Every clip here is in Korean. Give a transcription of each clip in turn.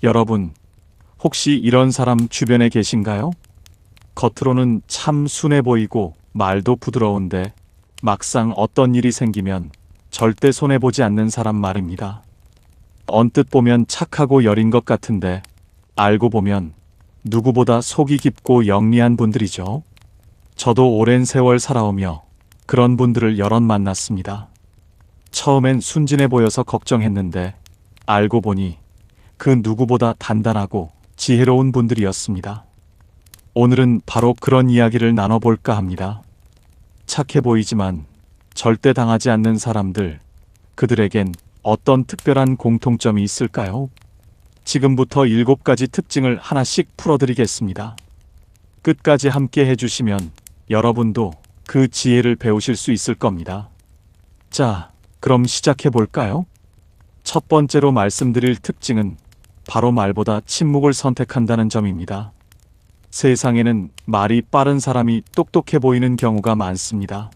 여러분, 혹시 이런 사람 주변에 계신가요? 겉으로는 참 순해 보이고 말도 부드러운데 막상 어떤 일이 생기면 절대 손해보지 않는 사람 말입니다. 언뜻 보면 착하고 여린 것 같은데 알고 보면 누구보다 속이 깊고 영리한 분들이죠. 저도 오랜 세월 살아오며 그런 분들을 여럿 만났습니다. 처음엔 순진해 보여서 걱정했는데 알고 보니 그 누구보다 단단하고 지혜로운 분들이었습니다. 오늘은 바로 그런 이야기를 나눠볼까 합니다. 착해 보이지만 절대 당하지 않는 사람들, 그들에겐 어떤 특별한 공통점이 있을까요? 지금부터 7가지 특징을 하나씩 풀어드리겠습니다. 끝까지 함께 해주시면 여러분도 그 지혜를 배우실 수 있을 겁니다. 자, 그럼 시작해볼까요? 첫 번째로 말씀드릴 특징은 바로 말보다 침묵을 선택한다는 점입니다. 세상에는 말이 빠른 사람이 똑똑해 보이는 경우가 많습니다.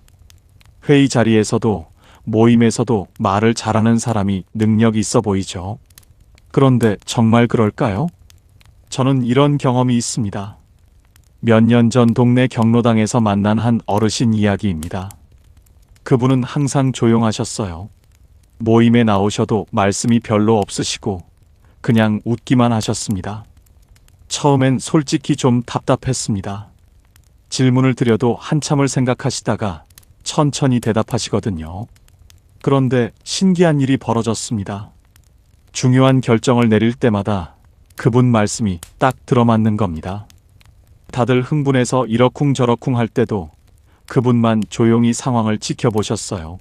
회의 자리에서도 모임에서도 말을 잘하는 사람이 능력이 있어 보이죠. 그런데 정말 그럴까요? 저는 이런 경험이 있습니다. 몇 년 전 동네 경로당에서 만난 한 어르신 이야기입니다. 그분은 항상 조용하셨어요. 모임에 나오셔도 말씀이 별로 없으시고 그냥 웃기만 하셨습니다. 처음엔 솔직히 좀 답답했습니다. 질문을 드려도 한참을 생각하시다가 천천히 대답하시거든요. 그런데 신기한 일이 벌어졌습니다. 중요한 결정을 내릴 때마다 그분 말씀이 딱 들어맞는 겁니다. 다들 흥분해서 이러쿵저러쿵 할 때도 그분만 조용히 상황을 지켜보셨어요.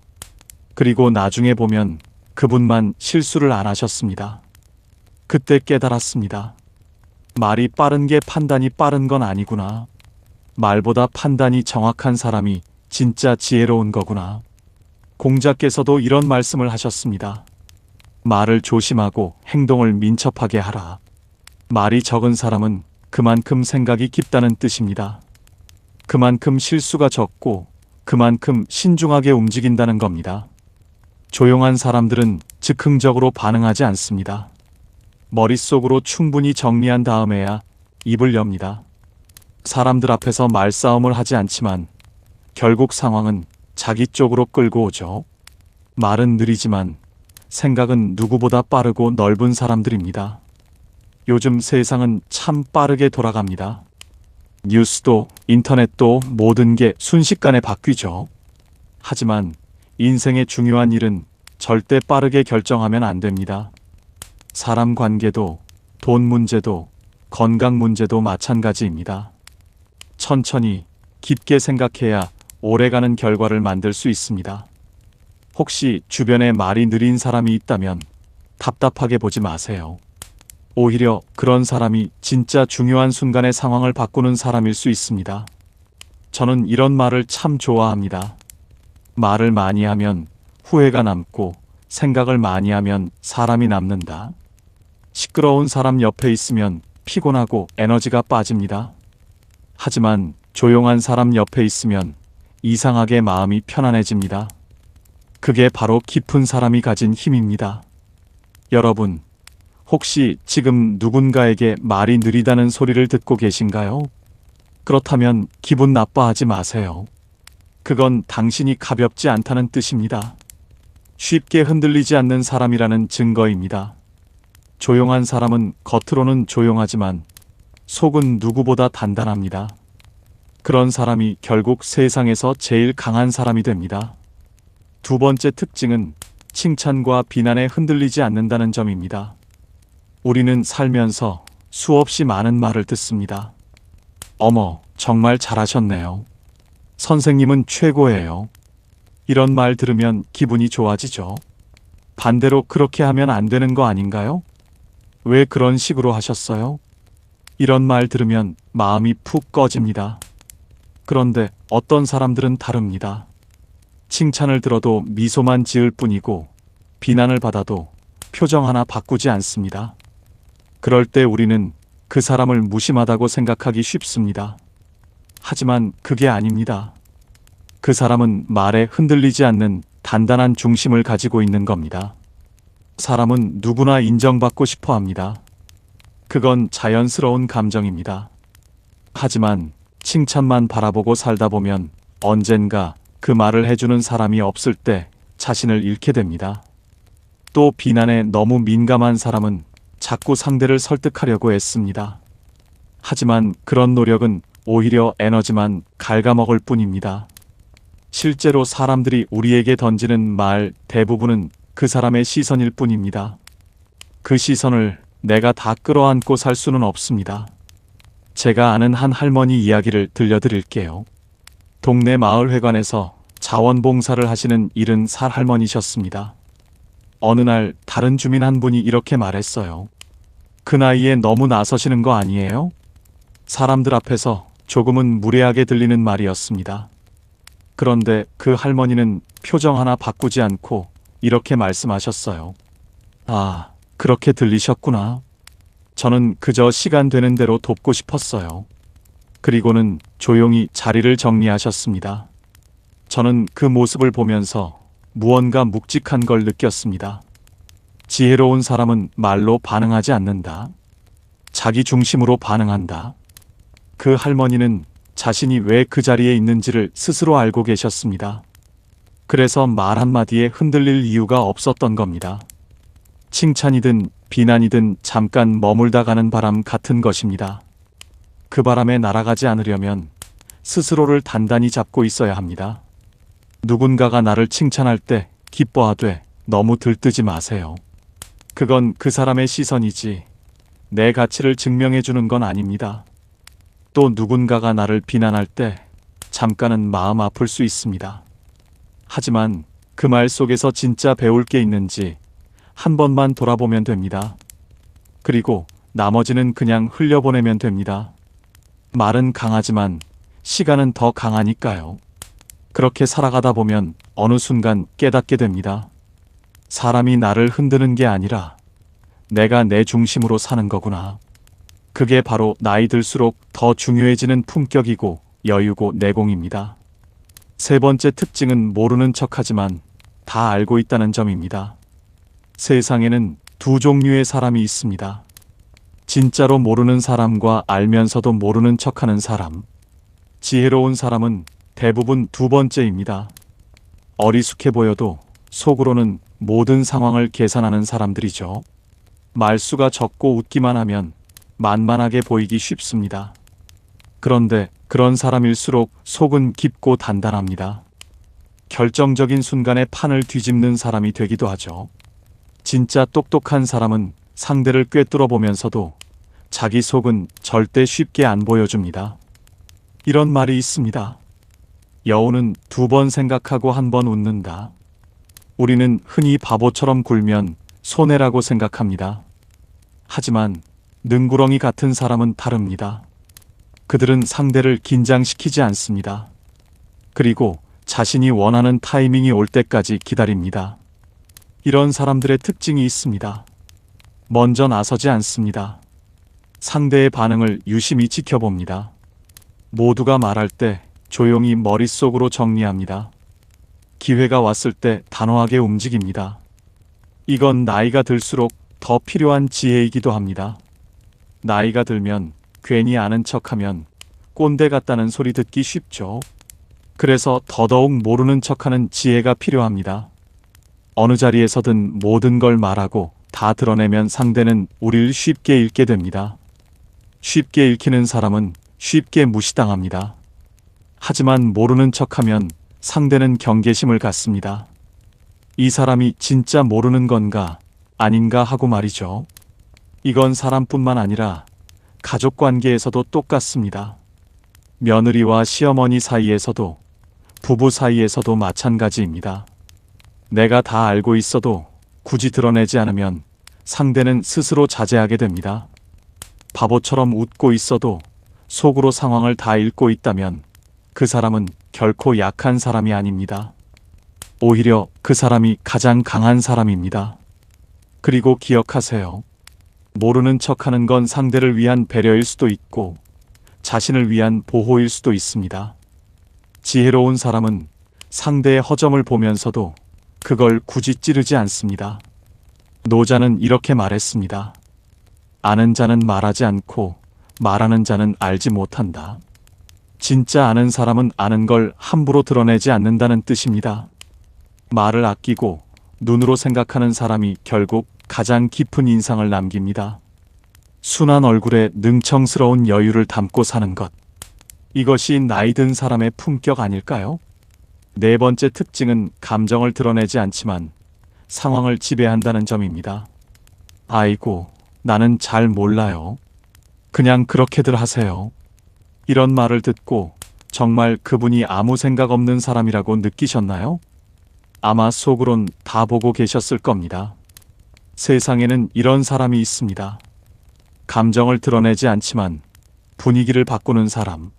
그리고 나중에 보면 그분만 실수를 안 하셨습니다. 그때 깨달았습니다. 말이 빠른 게 판단이 빠른 건 아니구나. 말보다 판단이 정확한 사람이 진짜 지혜로운 거구나. 공자께서도 이런 말씀을 하셨습니다. 말을 조심하고 행동을 민첩하게 하라. 말이 적은 사람은 그만큼 생각이 깊다는 뜻입니다. 그만큼 실수가 적고 그만큼 신중하게 움직인다는 겁니다. 조용한 사람들은 즉흥적으로 반응하지 않습니다. 머릿속으로 충분히 정리한 다음에야 입을 엽니다. 사람들 앞에서 말싸움을 하지 않지만 결국 상황은 자기 쪽으로 끌고 오죠. 말은 느리지만 생각은 누구보다 빠르고 넓은 사람들입니다. 요즘 세상은 참 빠르게 돌아갑니다. 뉴스도 인터넷도 모든 게 순식간에 바뀌죠. 하지만 인생의 중요한 일은 절대 빠르게 결정하면 안 됩니다. 사람 관계도, 돈 문제도, 건강 문제도 마찬가지입니다. 천천히, 깊게 생각해야 오래가는 결과를 만들 수 있습니다. 혹시 주변에 말이 느린 사람이 있다면 답답하게 보지 마세요. 오히려 그런 사람이 진짜 중요한 순간의 상황을 바꾸는 사람일 수 있습니다. 저는 이런 말을 참 좋아합니다. 말을 많이 하면 후회가 남고 생각을 많이 하면 사람이 남는다. 시끄러운 사람 옆에 있으면 피곤하고 에너지가 빠집니다. 하지만 조용한 사람 옆에 있으면 이상하게 마음이 편안해집니다. 그게 바로 깊은 사람이 가진 힘입니다. 여러분, 혹시 지금 누군가에게 말이 느리다는 소리를 듣고 계신가요? 그렇다면 기분 나빠하지 마세요. 그건 당신이 가볍지 않다는 뜻입니다. 쉽게 흔들리지 않는 사람이라는 증거입니다. 조용한 사람은 겉으로는 조용하지만 속은 누구보다 단단합니다. 그런 사람이 결국 세상에서 제일 강한 사람이 됩니다. 두 번째 특징은 칭찬과 비난에 흔들리지 않는다는 점입니다. 우리는 살면서 수없이 많은 말을 듣습니다. 어머, 정말 잘하셨네요. 선생님은 최고예요. 이런 말 들으면 기분이 좋아지죠. 반대로 그렇게 하면 안 되는 거 아닌가요? 왜 그런 식으로 하셨어요? 이런 말 들으면 마음이 푹 꺼집니다. 그런데 어떤 사람들은 다릅니다. 칭찬을 들어도 미소만 지을 뿐이고 비난을 받아도 표정 하나 바꾸지 않습니다. 그럴 때 우리는 그 사람을 무심하다고 생각하기 쉽습니다. 하지만 그게 아닙니다. 그 사람은 말에 흔들리지 않는 단단한 중심을 가지고 있는 겁니다. 사람은 누구나 인정받고 싶어 합니다. 그건 자연스러운 감정입니다. 하지만 칭찬만 바라보고 살다 보면 언젠가 그 말을 해주는 사람이 없을 때 자신을 잃게 됩니다. 또 비난에 너무 민감한 사람은 자꾸 상대를 설득하려고 애씁니다. 하지만 그런 노력은 오히려 에너지만 갉아먹을 뿐입니다. 실제로 사람들이 우리에게 던지는 말 대부분은 그 사람의 시선일 뿐입니다. 그 시선을 내가 다 끌어안고 살 수는 없습니다. 제가 아는 한 할머니 이야기를 들려드릴게요. 동네 마을회관에서 자원봉사를 하시는 70살 할머니셨습니다. 어느 날 다른 주민 한 분이 이렇게 말했어요. 그 나이에 너무 나서시는 거 아니에요? 사람들 앞에서 조금은 무례하게 들리는 말이었습니다. 그런데 그 할머니는 표정 하나 바꾸지 않고 이렇게 말씀하셨어요. 아, 그렇게 들리셨구나. 저는 그저 시간 되는 대로 돕고 싶었어요. 그리고는 조용히 자리를 정리하셨습니다. 저는 그 모습을 보면서 무언가 묵직한 걸 느꼈습니다. 지혜로운 사람은 말로 반응하지 않는다. 자기 중심으로 반응한다. 그 할머니는 자신이 왜 그 자리에 있는지를 스스로 알고 계셨습니다. 그래서 말 한마디에 흔들릴 이유가 없었던 겁니다. 칭찬이든 비난이든 잠깐 머물다 가는 바람 같은 것입니다. 그 바람에 날아가지 않으려면 스스로를 단단히 잡고 있어야 합니다. 누군가가 나를 칭찬할 때 기뻐하되 너무 들뜨지 마세요. 그건 그 사람의 시선이지 내 가치를 증명해 주는 건 아닙니다. 또 누군가가 나를 비난할 때 잠깐은 마음 아플 수 있습니다. 하지만 그 말 속에서 진짜 배울 게 있는지 한 번만 돌아보면 됩니다. 그리고 나머지는 그냥 흘려보내면 됩니다. 말은 강하지만 시간은 더 강하니까요. 그렇게 살아가다 보면 어느 순간 깨닫게 됩니다. 사람이 나를 흔드는 게 아니라 내가 내 중심으로 사는 거구나. 그게 바로 나이 들수록 더 중요해지는 품격이고 여유고 내공입니다. 세 번째 특징은 모르는 척하지만 다 알고 있다는 점입니다. 세상에는 두 종류의 사람이 있습니다. 진짜로 모르는 사람과 알면서도 모르는 척하는 사람. 지혜로운 사람은 대부분 두 번째입니다. 어리숙해 보여도 속으로는 모든 상황을 계산하는 사람들이죠. 말수가 적고 웃기만 하면 만만하게 보이기 쉽습니다. 그런데 그런 사람일수록 속은 깊고 단단합니다. 결정적인 순간에 판을 뒤집는 사람이 되기도 하죠. 진짜 똑똑한 사람은 상대를 꿰뚫어 보면서도 자기 속은 절대 쉽게 안 보여줍니다. 이런 말이 있습니다. 여우는 2번 생각하고 1번 웃는다. 우리는 흔히 바보처럼 굴면 손해라고 생각합니다. 하지만 능구렁이 같은 사람은 다릅니다. 그들은 상대를 긴장시키지 않습니다. 그리고 자신이 원하는 타이밍이 올 때까지 기다립니다. 이런 사람들의 특징이 있습니다. 먼저 나서지 않습니다. 상대의 반응을 유심히 지켜봅니다. 모두가 말할 때 조용히 머릿속으로 정리합니다. 기회가 왔을 때 단호하게 움직입니다. 이건 나이가 들수록 더 필요한 지혜이기도 합니다. 나이가 들면 괜히 아는 척하면 꼰대 같다는 소리 듣기 쉽죠. 그래서 더더욱 모르는 척하는 지혜가 필요합니다. 어느 자리에서든 모든 걸 말하고 다 드러내면 상대는 우릴 쉽게 잃게 됩니다. 쉽게 읽히는 사람은 쉽게 무시당합니다. 하지만 모르는 척하면 상대는 경계심을 갖습니다. 이 사람이 진짜 모르는 건가 아닌가 하고 말이죠. 이건 사람뿐만 아니라 가족 관계에서도 똑같습니다. 며느리와 시어머니 사이에서도 부부 사이에서도 마찬가지입니다. 내가 다 알고 있어도 굳이 드러내지 않으면 상대는 스스로 자제하게 됩니다. 바보처럼 웃고 있어도 속으로 상황을 다 읽고 있다면 그 사람은 결코 약한 사람이 아닙니다. 오히려 그 사람이 가장 강한 사람입니다. 그리고 기억하세요. 모르는 척하는 건 상대를 위한 배려일 수도 있고 자신을 위한 보호일 수도 있습니다. 지혜로운 사람은 상대의 허점을 보면서도 그걸 굳이 찌르지 않습니다. 노자는 이렇게 말했습니다. 아는 자는 말하지 않고 말하는 자는 알지 못한다. 진짜 아는 사람은 아는 걸 함부로 드러내지 않는다는 뜻입니다. 말을 아끼고 눈으로 생각하는 사람이 결국 가장 깊은 인상을 남깁니다. 순한 얼굴에 능청스러운 여유를 담고 사는 것. 이것이 나이 든 사람의 품격 아닐까요? 네 번째 특징은 감정을 드러내지 않지만 상황을 지배한다는 점입니다. 아이고, 나는 잘 몰라요. 그냥 그렇게들 하세요. 이런 말을 듣고 정말 그분이 아무 생각 없는 사람이라고 느끼셨나요? 아마 속으론 다 보고 계셨을 겁니다. 세상에는 이런 사람이 있습니다. 감정을 드러내지 않지만 분위기를 바꾸는 사람.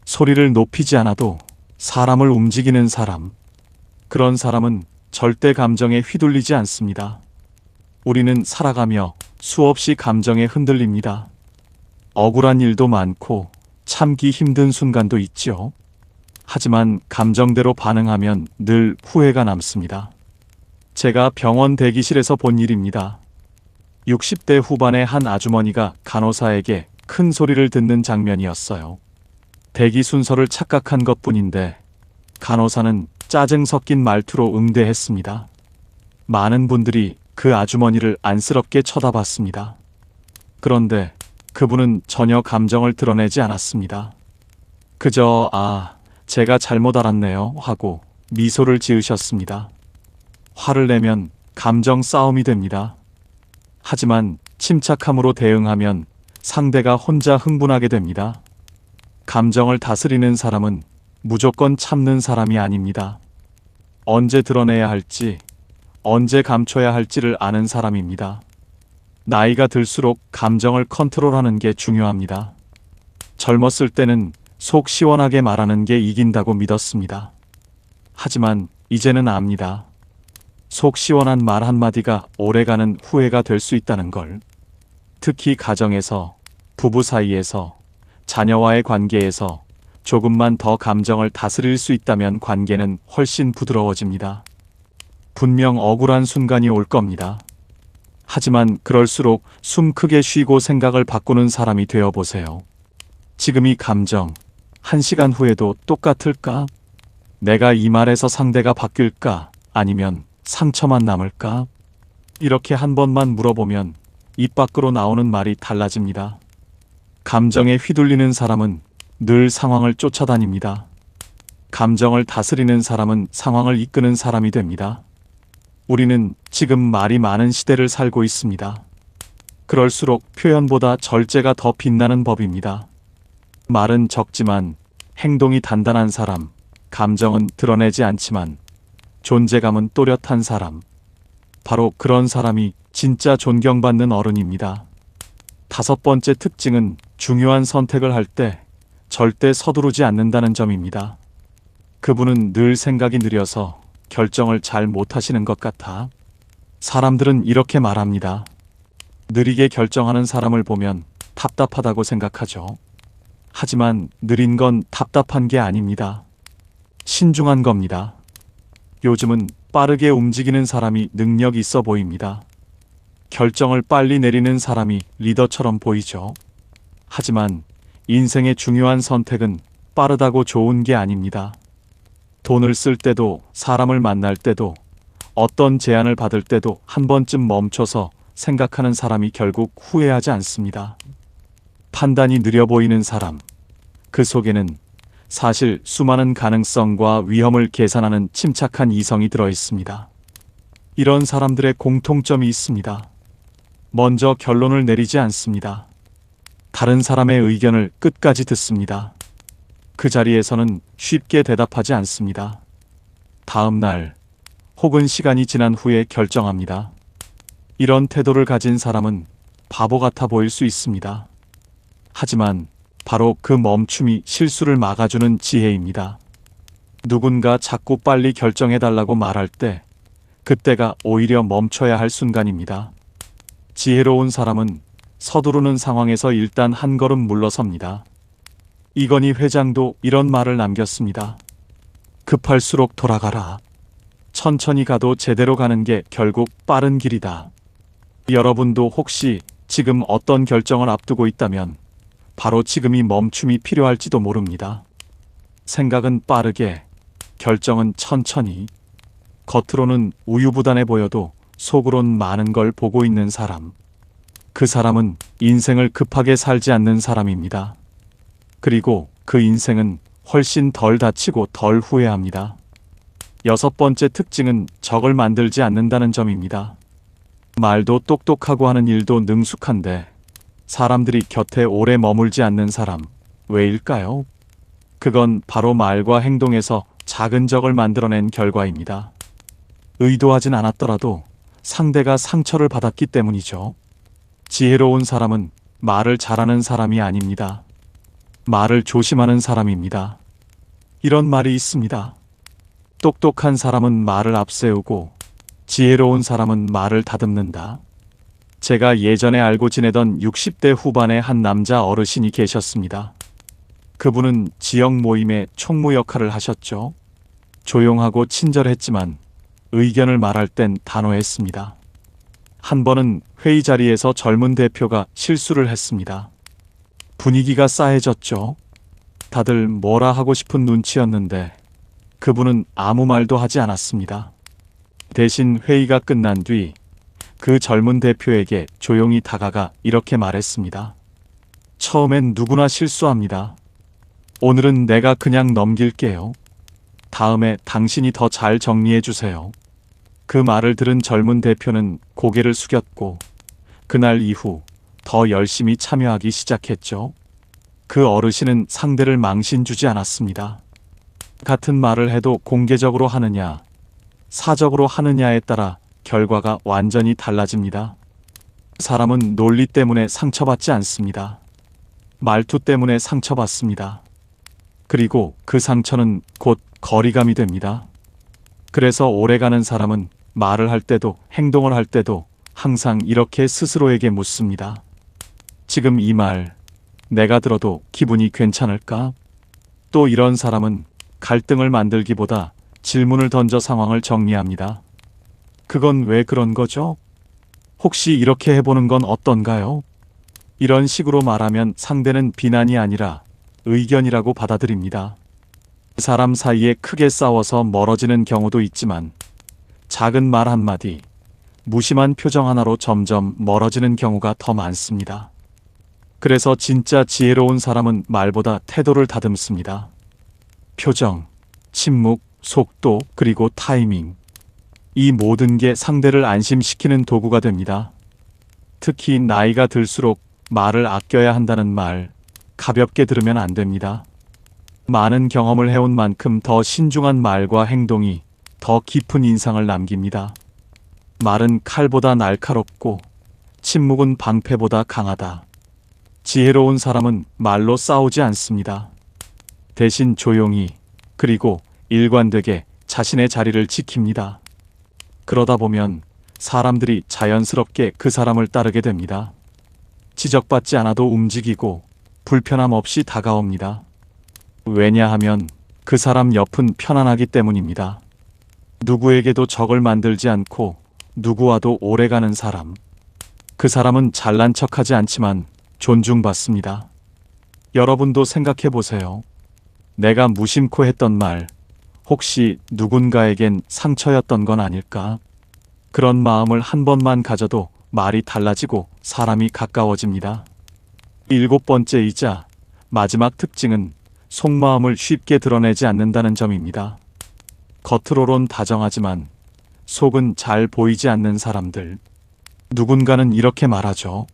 소리를 높이지 않아도 사람을 움직이는 사람. 그런 사람은 절대 감정에 휘둘리지 않습니다. 우리는 살아가며 수없이 감정에 흔들립니다. 억울한 일도 많고 참기 힘든 순간도 있지요. 하지만 감정대로 반응하면 늘 후회가 남습니다. 제가 병원 대기실에서 본 일입니다. 60대 후반의 한 아주머니가 간호사에게 큰 소리를 듣는 장면이었어요. 대기 순서를 착각한 것뿐인데 간호사는 짜증 섞인 말투로 응대했습니다. 많은 분들이 그 아주머니를 안쓰럽게 쳐다봤습니다. 그런데 그분은 전혀 감정을 드러내지 않았습니다. 그저 제가 잘못 알았네요 하고 미소를 지으셨습니다. 화를 내면 감정 싸움이 됩니다. 하지만 침착함으로 대응하면 상대가 혼자 흥분하게 됩니다. 감정을 다스리는 사람은 무조건 참는 사람이 아닙니다. 언제 드러내야 할지, 언제 감춰야 할지를 아는 사람입니다. 나이가 들수록 감정을 컨트롤하는 게 중요합니다. 젊었을 때는 속 시원하게 말하는 게 이긴다고 믿었습니다. 하지만 이제는 압니다. 속 시원한 말 한마디가 오래가는 후회가 될 수 있다는 걸. 특히 가정에서, 부부 사이에서, 자녀와의 관계에서 조금만 더 감정을 다스릴 수 있다면 관계는 훨씬 부드러워집니다. 분명 억울한 순간이 올 겁니다. 하지만 그럴수록 숨 크게 쉬고 생각을 바꾸는 사람이 되어보세요. 지금 이 감정, 1시간 후에도 똑같을까? 내가 이 말에서 상대가 바뀔까? 아니면 상처만 남을까? 이렇게 한 번만 물어보면 입 밖으로 나오는 말이 달라집니다. 감정에 휘둘리는 사람은 늘 상황을 쫓아다닙니다. 감정을 다스리는 사람은 상황을 이끄는 사람이 됩니다. 우리는 지금 말이 많은 시대를 살고 있습니다. 그럴수록 표현보다 절제가 더 빛나는 법입니다. 말은 적지만 행동이 단단한 사람, 감정은 드러내지 않지만 존재감은 또렷한 사람. 바로 그런 사람이 진짜 존경받는 어른입니다. 5번째 특징은 중요한 선택을 할 때 절대 서두르지 않는다는 점입니다. 그분은 늘 생각이 느려서 결정을 잘 못하시는 것 같아. 사람들은 이렇게 말합니다. 느리게 결정하는 사람을 보면 답답하다고 생각하죠. 하지만 느린 건 답답한 게 아닙니다. 신중한 겁니다. 요즘은 빠르게 움직이는 사람이 능력 있어 보입니다. 결정을 빨리 내리는 사람이 리더처럼 보이죠. 하지만 인생의 중요한 선택은 빠르다고 좋은 게 아닙니다. 돈을 쓸 때도, 사람을 만날 때도, 어떤 제안을 받을 때도 한 번쯤 멈춰서 생각하는 사람이 결국 후회하지 않습니다. 판단이 느려 보이는 사람, 그 속에는 사실 수많은 가능성과 위험을 계산하는 침착한 이성이 들어 있습니다. 이런 사람들의 공통점이 있습니다. 먼저 결론을 내리지 않습니다. 다른 사람의 의견을 끝까지 듣습니다. 그 자리에서는 쉽게 대답하지 않습니다. 다음 날 혹은 시간이 지난 후에 결정합니다. 이런 태도를 가진 사람은 바보 같아 보일 수 있습니다. 하지만 바로 그 멈춤이 실수를 막아주는 지혜입니다. 누군가 자꾸 빨리 결정해달라고 말할 때 그때가 오히려 멈춰야 할 순간입니다. 지혜로운 사람은 서두르는 상황에서 일단 한 걸음 물러섭니다. 이건희 회장도 이런 말을 남겼습니다. 급할수록 돌아가라. 천천히 가도 제대로 가는 게 결국 빠른 길이다. 여러분도 혹시 지금 어떤 결정을 앞두고 있다면 바로 지금이 멈춤이 필요할지도 모릅니다. 생각은 빠르게, 결정은 천천히. 겉으로는 우유부단해 보여도 속으론 많은 걸 보고 있는 사람. 그 사람은 인생을 급하게 살지 않는 사람입니다. 그리고 그 인생은 훨씬 덜 다치고 덜 후회합니다. 6번째 특징은 적을 만들지 않는다는 점입니다. 말도 똑똑하고 하는 일도 능숙한데 사람들이 곁에 오래 머물지 않는 사람, 왜일까요? 그건 바로 말과 행동에서 작은 적을 만들어낸 결과입니다. 의도하진 않았더라도 상대가 상처를 받았기 때문이죠. 지혜로운 사람은 말을 잘하는 사람이 아닙니다. 말을 조심하는 사람입니다. 이런 말이 있습니다. 똑똑한 사람은 말을 앞세우고 지혜로운 사람은 말을 다듬는다. 제가 예전에 알고 지내던 60대 후반의 한 남자 어르신이 계셨습니다. 그분은 지역 모임의 총무 역할을 하셨죠. 조용하고 친절했지만 의견을 말할 땐 단호했습니다. 한 번은 회의 자리에서 젊은 대표가 실수를 했습니다. 분위기가 싸해졌죠. 다들 뭐라 하고 싶은 눈치였는데 그분은 아무 말도 하지 않았습니다. 대신 회의가 끝난 뒤 그 젊은 대표에게 조용히 다가가 이렇게 말했습니다. 처음엔 누구나 실수합니다. 오늘은 내가 그냥 넘길게요. 다음에 당신이 더 잘 정리해 주세요. 그 말을 들은 젊은 대표는 고개를 숙였고 그날 이후 더 열심히 참여하기 시작했죠. 그 어르신은 상대를 망신 주지 않았습니다. 같은 말을 해도 공개적으로 하느냐, 사적으로 하느냐에 따라 결과가 완전히 달라집니다. 사람은 논리 때문에 상처받지 않습니다. 말투 때문에 상처받습니다. 그리고 그 상처는 곧 거리감이 됩니다. 그래서 오래가는 사람은 말을 할 때도 행동을 할 때도 항상 이렇게 스스로에게 묻습니다. 지금 이 말 내가 들어도 기분이 괜찮을까? 또 이런 사람은 갈등을 만들기보다 질문을 던져 상황을 정리합니다. 그건 왜 그런 거죠? 혹시 이렇게 해보는 건 어떤가요? 이런 식으로 말하면 상대는 비난이 아니라 의견이라고 받아들입니다. 사람 사이에 크게 싸워서 멀어지는 경우도 있지만 작은 말 한마디, 무심한 표정 하나로 점점 멀어지는 경우가 더 많습니다. 그래서 진짜 지혜로운 사람은 말보다 태도를 다듬습니다. 표정, 침묵, 속도, 그리고 타이밍. 이 모든 게 상대를 안심시키는 도구가 됩니다. 특히 나이가 들수록 말을 아껴야 한다는 말, 가볍게 들으면 안 됩니다. 많은 경험을 해온 만큼 더 신중한 말과 행동이 더 깊은 인상을 남깁니다. 말은 칼보다 날카롭고 침묵은 방패보다 강하다. 지혜로운 사람은 말로 싸우지 않습니다. 대신 조용히 그리고 일관되게 자신의 자리를 지킵니다. 그러다 보면 사람들이 자연스럽게 그 사람을 따르게 됩니다. 지적받지 않아도 움직이고 불편함 없이 다가옵니다. 왜냐하면 그 사람 옆은 편안하기 때문입니다. 누구에게도 적을 만들지 않고 누구와도 오래가는 사람. 그 사람은 잘난 척하지 않지만 존중받습니다. 여러분도 생각해 보세요. 내가 무심코 했던 말, 혹시 누군가에겐 상처였던 건 아닐까? 그런 마음을 한 번만 가져도 말이 달라지고 사람이 가까워집니다. 7번째이자 마지막 특징은 속마음을 쉽게 드러내지 않는다는 점입니다. 겉으로론 다정하지만 속은 잘 보이지 않는 사람들. 누군가는 이렇게 말하죠.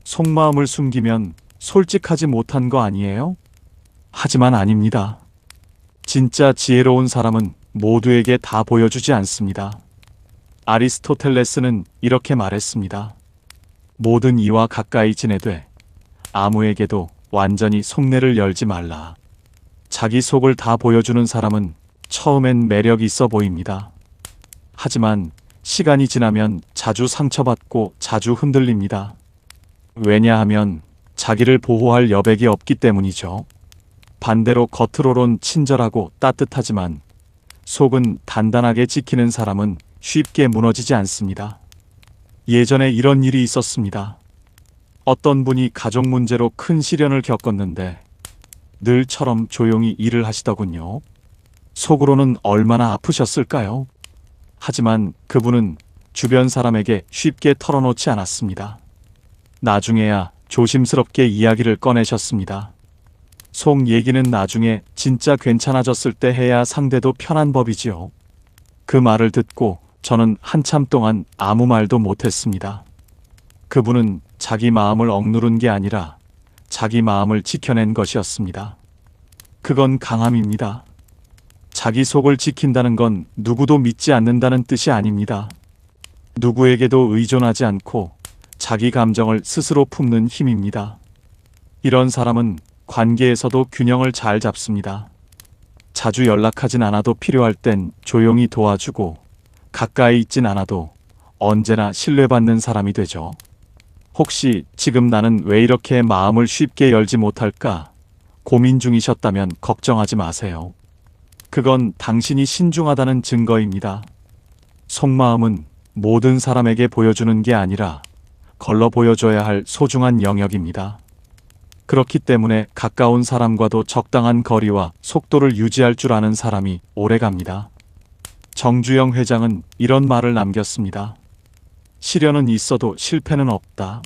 속마음을 숨기면 솔직하지 못한 거 아니에요? 하지만 아닙니다. 진짜 지혜로운 사람은 모두에게 다 보여주지 않습니다. 아리스토텔레스는 이렇게 말했습니다. 모든 이와 가까이 지내되 아무에게도 완전히 속내를 열지 말라. 자기 속을 다 보여주는 사람은 처음엔 매력 있어 보입니다. 하지만 시간이 지나면 자주 상처받고 자주 흔들립니다. 왜냐하면 자기를 보호할 여백이 없기 때문이죠. 반대로 겉으로론 친절하고 따뜻하지만 속은 단단하게 지키는 사람은 쉽게 무너지지 않습니다. 예전에 이런 일이 있었습니다. 어떤 분이 가족 문제로 큰 시련을 겪었는데 늘처럼 조용히 일을 하시더군요. 속으로는 얼마나 아프셨을까요? 하지만 그분은 주변 사람에게 쉽게 털어놓지 않았습니다. 나중에야 조심스럽게 이야기를 꺼내셨습니다. 속 얘기는 나중에 진짜 괜찮아졌을 때 해야 상대도 편한 법이지요. 그 말을 듣고 저는 한참 동안 아무 말도 못했습니다. 그분은 자기 마음을 억누른 게 아니라 자기 마음을 지켜낸 것이었습니다. 그건 강함입니다. 자기 속을 지킨다는 건 누구도 믿지 않는다는 뜻이 아닙니다. 누구에게도 의존하지 않고 자기 감정을 스스로 품는 힘입니다. 이런 사람은 관계에서도 균형을 잘 잡습니다. 자주 연락하진 않아도 필요할 땐 조용히 도와주고 가까이 있진 않아도 언제나 신뢰받는 사람이 되죠. 혹시 지금 나는 왜 이렇게 마음을 쉽게 열지 못할까 고민 중이셨다면 걱정하지 마세요. 그건 당신이 신중하다는 증거입니다. 속마음은 모든 사람에게 보여주는 게 아니라 걸러 보여줘야 할 소중한 영역입니다. 그렇기 때문에 가까운 사람과도 적당한 거리와 속도를 유지할 줄 아는 사람이 오래갑니다. 정주영 회장은 이런 말을 남겼습니다. 시련은 있어도 실패는 없다.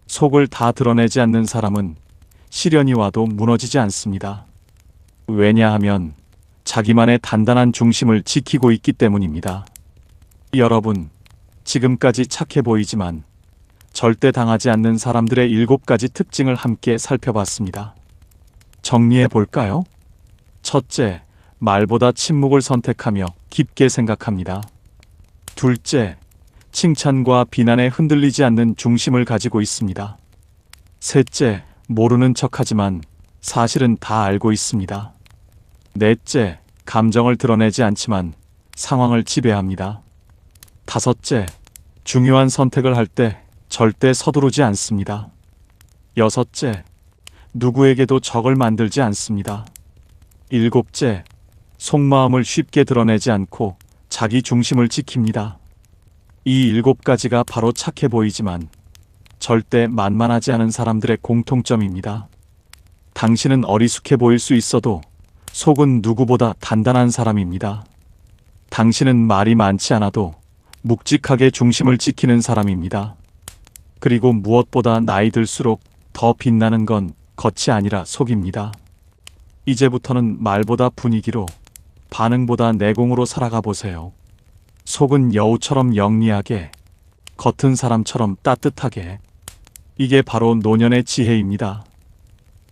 속을 다 드러내지 않는 사람은 시련이 와도 무너지지 않습니다. 왜냐하면 자기만의 단단한 중심을 지키고 있기 때문입니다. 여러분, 지금까지 착해 보이지만 절대 당하지 않는 사람들의 7가지 특징을 함께 살펴봤습니다. 정리해 볼까요? 첫째, 말보다 침묵을 선택하며 깊게 생각합니다. 둘째, 칭찬과 비난에 흔들리지 않는 중심을 가지고 있습니다. 셋째, 모르는 척하지만 사실은 다 알고 있습니다. 넷째, 감정을 드러내지 않지만 상황을 지배합니다. 다섯째, 중요한 선택을 할 때 절대 서두르지 않습니다. 여섯째, 누구에게도 적을 만들지 않습니다. 일곱째, 속마음을 쉽게 드러내지 않고 자기 중심을 지킵니다. 이 7가지가 바로 착해 보이지만 절대 만만하지 않은 사람들의 공통점입니다. 당신은 어리숙해 보일 수 있어도 속은 누구보다 단단한 사람입니다. 당신은 말이 많지 않아도 묵직하게 중심을 지키는 사람입니다. 그리고 무엇보다 나이 들수록 더 빛나는 건 겉이 아니라 속입니다. 이제부터는 말보다 분위기로, 반응보다 내공으로 살아가 보세요. 속은 여우처럼 영리하게, 겉은 사람처럼 따뜻하게. 이게 바로 노년의 지혜입니다.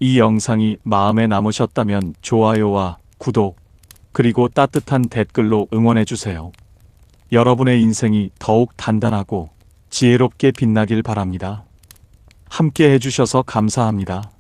이 영상이 마음에 남으셨다면 좋아요와 구독, 그리고 따뜻한 댓글로 응원해주세요. 여러분의 인생이 더욱 단단하고 지혜롭게 빛나길 바랍니다. 함께 해주셔서 감사합니다.